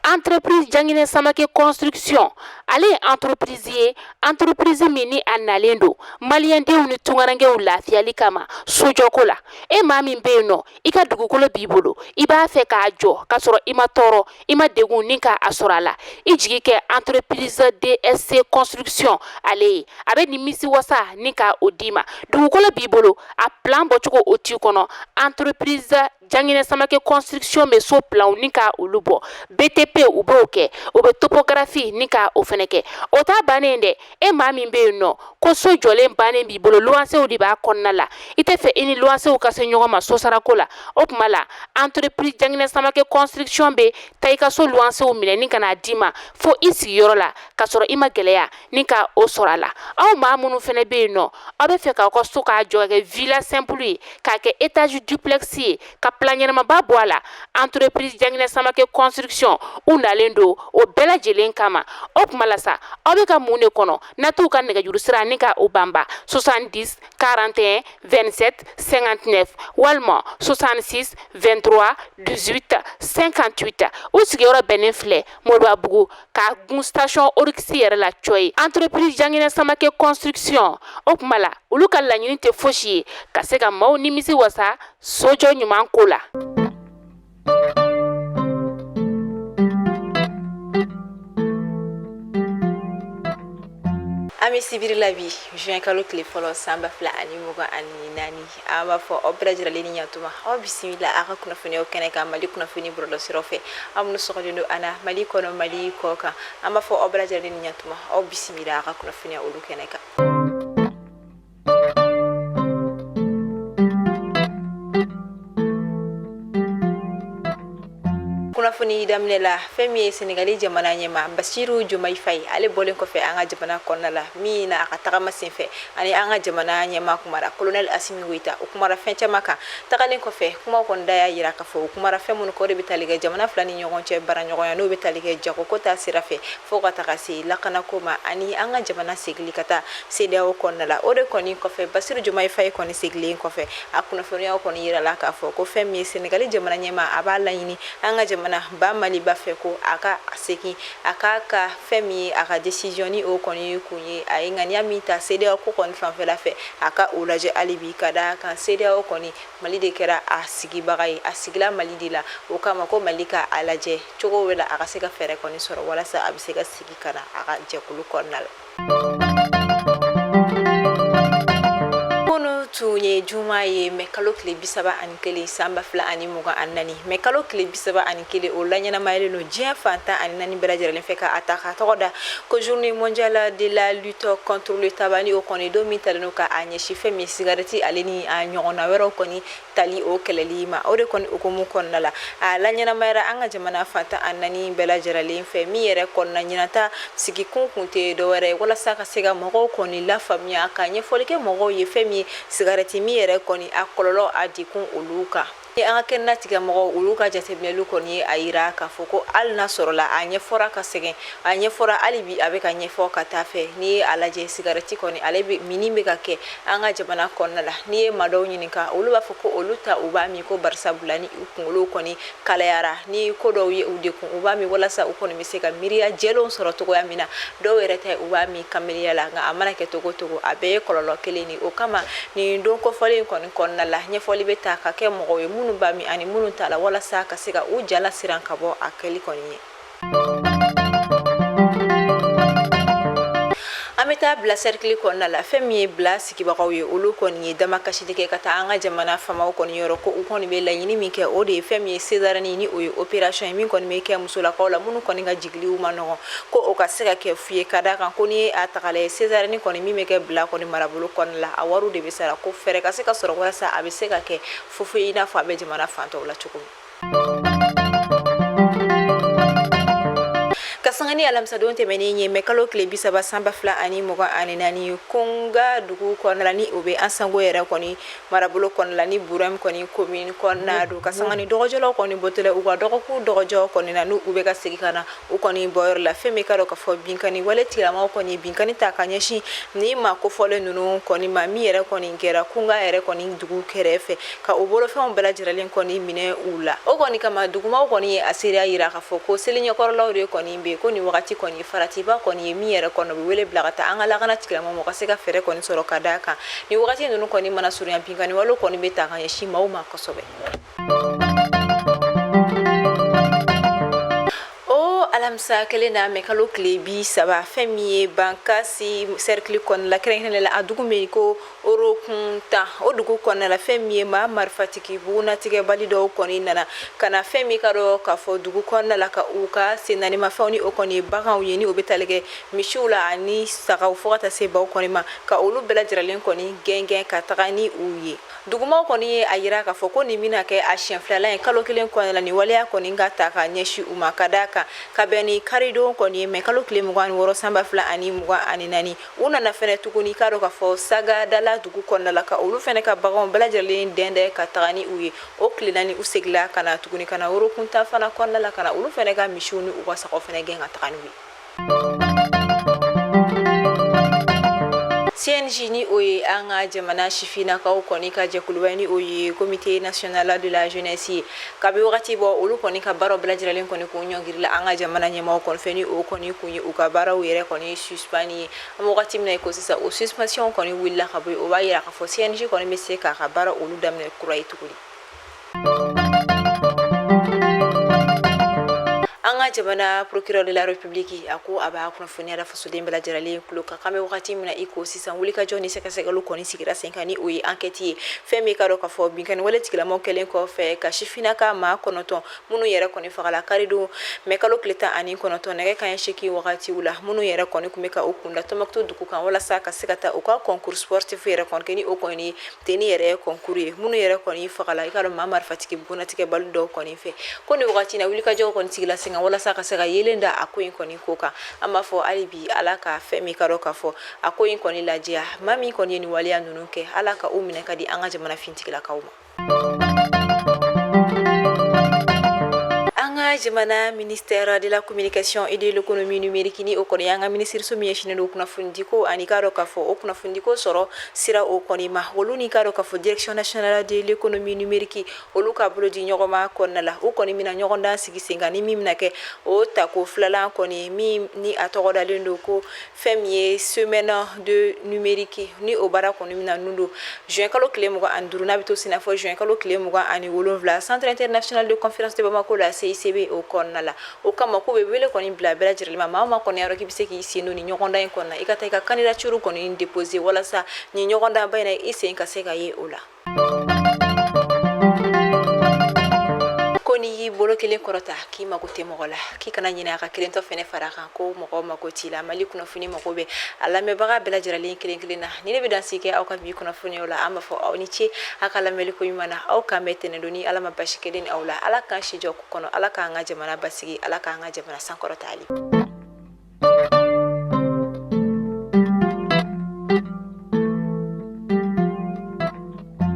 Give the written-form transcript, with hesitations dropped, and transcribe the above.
Entreprise Jangine Samake Construction ale entreprise mini analendo maliendenw ni tungarangew lafiyali kama sojoko la maa min be yen nɔ i ka dugukolo b'i bolo i b'a fɛ k'a jɔ k'a sɔrɔ i ma tɔɔrɔ i ma degun ni k'a sɔrɔ a la i jigi kɛ entreprise DSC Construction ale a bɛ nimisi wasa ni ka o d'i ma dugukolo b'i bolo a plan bɔcogo o t'i kɔnɔ entreprise Jangine Samake Construction bɛ so plan ni ka olu bɔ BTP u b'o kɛ o bɛ topographie ni ka o fɛnɛ kɛ o t'a bannen dɛ maa min bɛ yen nɔ ko so jɔlen bannen b'i bolo luwansew de b'a kɔnɔna la i tɛ fɛ i ni luwansew ka se ɲɔgɔn ma so sarako la o tuma la entreprise Jangine Samake Construction bɛ taa i ka so luwansew minɛ ni ka n'a d'i ma fo i sigiyɔrɔ la ka sɔrɔ i ma gɛlɛya ni ka o sɔrɔ a la aw maa minnu fɛnɛ bɛ yen nɔ aw bɛ fɛ k'aw ka so k'a jɔ ka kɛ villa simple ye k'a kɛ étage duplex ye ka plan ɲɛnamaba bɔ a la entreprise Jangine Samake Construction u nalen don o bɛɛ lajɛlen kama o tuma la sa aw bɛ ka mun de kɔnɔ n'a t'u ka nɛgɛjuru sira ni ka o banba 70 41 27 59 walima 66 23 18 58 u sigiyɔrɔ bɛnnen filɛ Moribabugu k'a gun station Orix yɛrɛ la Cɔyi entreprise Jangine Samake Construction o tuma la olu ka laɲini tɛ fosi ye ka se ka maaw nimisi wasa sojɔ ɲuman ko la. Ami sibiri la bi juin kalo tile fɔlɔ san 2024 an b'a fɔ aw bɛɛ lajɛlen ni ɲantuma aw bisimila a ka kunnafoniyaw kɛnɛ kan Mali kunnafoni bɔlɔlɔsiraw fɛ aw minnu sɔgɔlen don an na Mali kɔnɔ Mali kɔ kan an b'a fɔ aw bɛɛ lajɛlen ni ɲantuma aw bisimila a ka kunnafoniya olu kɛnɛ kan. Kunnafoni daminɛ la fɛn min ye Senegali jamana ɲɛma Basiru Jomayi Fayi ale bɔlen kɔfɛ an ka jamana kɔnɔna la min na a ka tagama senfɛ ani an ka jamana ɲɛma kumara Colonel Asimi Goita o kumara fɛn caman kan tagalen kɔfɛ kumaw kɔni da y'a yira k'a fɔ o kumara fɛn minnu kɔ de bɛ tali kɛ jamana fila ni ɲɔgɔn cɛ baraɲɔgɔnya n'o bɛ tali kɛ jagoko ta sira fɛ fo ka taga se lakanako ma ani an ka jamana segili ka taa CEDEAO kɔnɔna la o de kɔni kɔfɛ Basiru Jomayi Fayi kɔni segilen kɔfɛ a kunnafoniyaw kɔni yira la k'a fɔ ko fɛn min ye Senegali jamana ɲɛma a b'a laɲini an ka jamana ba Mali b'a fɛ ko a ka segin a ka fɛn min ye a ka décision ni o kɔni kun ye a ye ŋaniya min ta CEDEAO ko kɔni fanfɛla fɛ a ka o lajɛ hali bi ka da kan CEDEAO kɔni Mali de kɛra a sigibaga ye a sigila Mali de la o kama ko Mali ka a lajɛ cogo wɛrɛ a ka se ka fɛɛrɛ kɔni sɔrɔ walasa a bɛ se ka sigi ka na a ka jɛkulu kɔnɔna la. Tun ye juma ye mais kalo tile 31 san 2024 mais kalo tile 31 o la ɲɛnamayalen no diɲɛ fantan ani naani bɛɛ lajɛlen fɛ ka ta ka tɔgɔ da ko journée mondiale de la lutte contre le tabac ni o kɔni don min talen no ka a ɲɛsi fɛn min cigarette ale ni a ɲɔgɔnna wɛrɛw kɔni tali o kɛlɛli ma o de kɔni hukumu kɔnɔna la a la ɲɛnamayara an ka jamana fantan ani naani bɛɛ lajɛlen fɛ min yɛrɛ kɔnɔna ɲinata sigi kun tɛ dɔwɛrɛ walasa ka se ka mɔgɔw kɔni lafaamuya ka ɲɛfɔli kɛ mɔgɔw ye fɛn min cigarette mi yɛrɛ kɔni a kɔlɔlɔ a dekun olu kan an ka kɛnɛ tigɛ mɔgɔw olu ka jateminɛlu kɔni ye a yira k'a fɔ ko hali n'a sɔrɔla a ɲɛfɔra ka sɛgɛn a ɲɛfɔra hali bi a bɛ ka ɲɛfɔ ka taa fɛ n'i ye a lajɛ cigarette kɔni ale mini bɛ ka kɛ an ka jamana kɔnɔna la n'i ye maa dɔw ɲininka olu b'a fɔ ko olu ta u b'a min ko barisabula ni u kunkolo kɔni kalayara ni ko dɔw ye u dekun u b'a min walasa u kɔni bɛ se ka miiriya jɛlenw sɔrɔ cogoya min na dɔw yɛrɛ ta u b'a min kameliya la nka a mana kɛ togo togo a bɛɛ ye kɔlɔlɔ kelen ni o kama nin don kɔfɔlen kɔni kɔnɔna la ɲɛfɔli bɛ ta ka kɛ mɔgɔw ye minnu b'a min ani minnu t'a la walasa ka se ka u jala siran ka bɔ a kɛli kɔni ye. An bɛ taa bila cercle kɔnɔna la fɛn min ye bila sigibagaw ye olu kɔni ye damakasili kɛ ka taa an ka jamana faamaw kɔni yɔrɔ ko u kɔni bɛ laɲini min kɛ o de ye fɛn min ye césarienne ni o ye opération ye min kɔni bɛ kɛ musolakaw la minnu kɔni ka jigiliw ma nɔgɔn ko o ka se ka kɛ fu ye ka d'a kan ko ni ye a tagala ye césarienne kɔni min bɛ kɛ bila kɔni marabolo kɔnɔna la a wariw de bɛ sara ko fɛɛrɛ ka se ka sɔrɔ walasa a bɛ se ka kɛ fufu i n'a fɔ a bɛ jamana fantɔw la cogo min. Kasangani sangani alamsadon tɛmɛnen ye kalo tile 30 sanba fila ani mugan ani naani Konga dugu kɔnɔna ni o bɛ an sango yɛrɛ kɔni marabolo kɔnɔna ni Burem kɔni commune kɔnɔna do ka sangani dɔgɔjɔlaw kɔni bɔtɔla u ka dɔgɔkun dɔgɔjɔ kɔni na n'u bɛ ka segin ka na u kɔni bɔyɔrɔ la fɛn min ka dɔn ka fɔ binkani wale tigilamɔgɔw kɔni binkani ta ka ɲɛsin ni ma kofɔlen ninnu kɔni ma min yɛrɛ kɔni kɛra Konga yɛrɛ kɔni dugu kɛrɛfɛ ka o bolofɛnw bɛɛ lajɛlen kɔni minɛ u la o kɔni kama dugumaw kɔni ye a seereya yira ka fɔ ko seli ɲɛkɔrɔlaw de kɔni be ko ni wagati kɔni faratiba kɔni ye min yɛrɛ kɔnɔ bɛ wele bila ka taa an ka lakana tigilamɔgɔw ka se ka fɛɛrɛ kɔni sɔrɔ ka d'a kan ni wagati ninnu kɔni mana surunya binkani wale kɔni bɛ ta ka ɲɛsin maaw ma kosɛbɛ. Alamisa kelen na kalo tile 30 fɛn min ye Bankasi cercle kɔnɔna la kɛrɛnkɛrɛnnen la a dugu min ko Orokunta o dugu kɔnɔna la fɛn min ye maa marifatigi bugunatigɛbali dɔw kɔni nana ka na fɛn min ka dɔn k'a fɔ dugu kɔnɔna la ka u ka sennaanimafɛnw ni o kɔni ye baganw ye ni o bɛ tali kɛ misiw la ani sagaw fo ka taa se baw kɔni ma ka olu bɛɛ lajɛlen kɔni gɛngɛn ka taga ni u ye dugumaw kɔni ye a yira k'a fɔ ko nin bɛna kɛ a siɲɛ filanan ye kalo kelen kɔnɔna la ni waleya kɔni ka ta ka ɲɛsin u ma ka d'a kan ka bɛn ni karidon kɔni ye kalo tile 26 sanba fila ani mugan ani naani u nana fɛnɛ tuguni ka dɔn k'a fɔ Sagadala dugu kɔnɔna la ka olu fɛnɛ ka baganw bɛɛ lajɛlen dɛndɛn ka taga ni u ye o tile naani u segila ka na tuguni ka na Orokunta fana kɔnɔna la ka na olu fɛnɛ ka misiw ni u ka sagaw fɛnɛ gɛn ka taga n'u ye. CNJ ni o ye an ka jamana sifinnakaw kɔni ka jɛkuluba ni o ye comité national de la jeunesse ye kabi wagati bɔ olu kɔni ka baaraw bɛɛ lajɛlen kɔni k'u ɲɔngirila an ka jamana ɲɛmaaw kɔni fɛ ni o kɔni kun ye u ka baaraw yɛrɛ kɔni suspend ye an bɛ wagati min na i ko sisan o suspension kɔni wulila ka bɔ yen o b'a yira k'a fɔ CNJ kɔni bɛ se k'a ka baara olu daminɛ kura ye tuguni. An ka jamana procureur de la république a ko a b'a kunnafoniya fasoden bɛɛ lajɛlen tulo kan kan bɛ wagati min na i ko sisan wulikajɔ ni sɛgɛsɛgɛliw kɔni sigira sen kan ni o ye enquête ye fɛn min ka dɔn k'a fɔ binkani wale tigilamɔgɔ kɛlen kɔfɛ ka sifinnaka maa 9 minnu yɛrɛ kɔni fagala karidon kalo tile 19 nɛgɛ kanɲɛ 8 wagatiw la minnu yɛrɛ kɔni tun bɛ ka u kunda Tɔnbukutu dugu kan walasa ka se ka taa u ka concours sportif yɛrɛ kɔni kɛ ni o kɔni teni yɛrɛ ye concours ye minnu yɛrɛ kɔni fagala i ka dɔn maa marifatigi bugunatigɛbali dɔw kɔni fɛ ko ni wagati na wulikajɔ kɔni sigila sen kan walasa ka se ka yelen da a ko in kɔni ko kan an b'a fɔ hali bi ala ka fɛn min ka dɔn k'a fɔ a ko in kɔni lajɛya maa min kɔni ye nin waleya ninnu kɛ ala ka u minɛ ka di an ka jamana fintigilakaw ma. Jamana ministère de la communication et de l'économie numérique ni o kɔni y'an ka minisiriso min ɲɛsinnen don kunnafonidiko ani k'a dɔn k'a fɔ o kunnafonidiko sɔrɔ sira o kɔni ma olu ni k'a dɔn k'a fɔ direction nationale de l'économie numérique olu ka bolo di ɲɔgɔn ma kɔnɔna la o kɔni bɛna ɲɔgɔndan sigi sen kan ni min bɛna kɛ o tako filanan kɔni min ni a tɔgɔ dalen don ko fɛn min ye semaine de numérique ni o baara kɔni bɛna nun don juin kalo tile 25 n'a bɛ to sen na fɔ juin kalo tile 27 centre international de conférence de Bamako la CICB o kɔnɔna la o kama ko bɛ wele kɔni bila bɛɛ lajɛlen ma maa o maa kɔni y'a dɔn k'i bɛ se k'i sen don ni ɲɔgɔndan in kɔnɔna i ka taa i ka candidature kɔni déposer walasa ni ɲɔgɔndan ba in na i sen ka se ka ye o la. Ko n'i y'i bolo kelen kɔrɔta k'i mago tɛ mɔgɔ la k'i kana ɲinɛ a ka kelentɔ fɛnɛ fara kan ko mɔgɔ mago t'i la Mali kunnafoni mago bɛ a lamɛnbaga bɛɛ lajɛlen kelen kelen na ni ne bɛ dansi kɛ aw ka bi kunnafoniyaw la an b'a fɔ aw ni ce a ka lamɛnli ko ɲuman na aw k'an bɛɛ tɛnɛn don ni ala ma basi kelen ni aw la ala k'an si jɔ kɔnɔ ala k'an ka jamana basigi ala k'an ka jamana sankɔrɔta hali